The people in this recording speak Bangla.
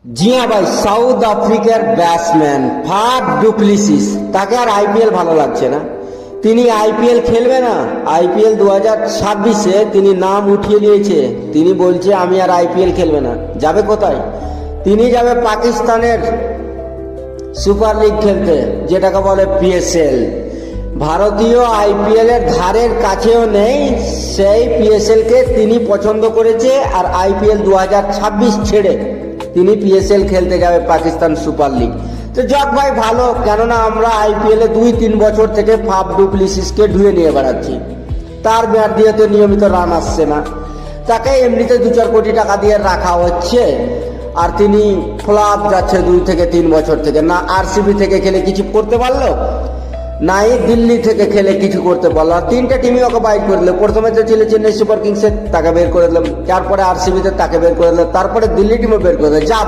জি হ্যাঁ ভাই, সাউথ আফ্রিকার ব্যাটসম্যান ফাফ ডুপ্লিসিস, তাকে আর আইপিএল ভালো লাগছে না। তিনি আইপিএল খেলবে না। আইপিএল 2026-এ তিনি নাম উঠিয়ে নিয়েছে। তিনি বলছে আমি আর আইপিএল খেলবে না। যাবে কোথায়? তিনি যাবে পাকিস্তানের সুপার লিগ খেলতে, যেটাকে বলে পিএসএল। ভারতীয় আইপিএল এর ধারের কাছেও নেই। সেই পিএসএল কে তিনি পছন্দ করেছে, আর আইপিএল 2026 ছেড়ে তিনি পিএসএল খেলতে যাবে পাকিস্তান সুপার লিগ। তো যাক ভাই, ভালো, কেননা আমরা আইপিএল এ 2-3 বছর থেকে ফাফ ডুপ্লিসিসকে ধুয়ে নিয়ে বেড়াচ্ছি। তার ব্যাট দিয়ে তো নিয়মিত রান আসছে না, তাকে এমনিতে 2-4 কোটি টাকা দিয়ে রাখা হচ্ছে, আর তিনি ফ্লপ যাচ্ছে 2 থেকে 3 বছর থেকে। না আরসিবি থেকে খেলে কিছু করতে পারলো, নাই দিল্লি থেকে খেলে কিছু করতে পারলো। আর 3টে টিমই ওকে বাইর করে দিল। প্রথমে তো ছিল চেন্নাই সুপার কিংসের, তাকে বের করে দিলাম। তারপরে আরসিবিতে তাকে বের করে দিলাম, তারপরে দিল্লি টিমও বের করে দিলাম। যা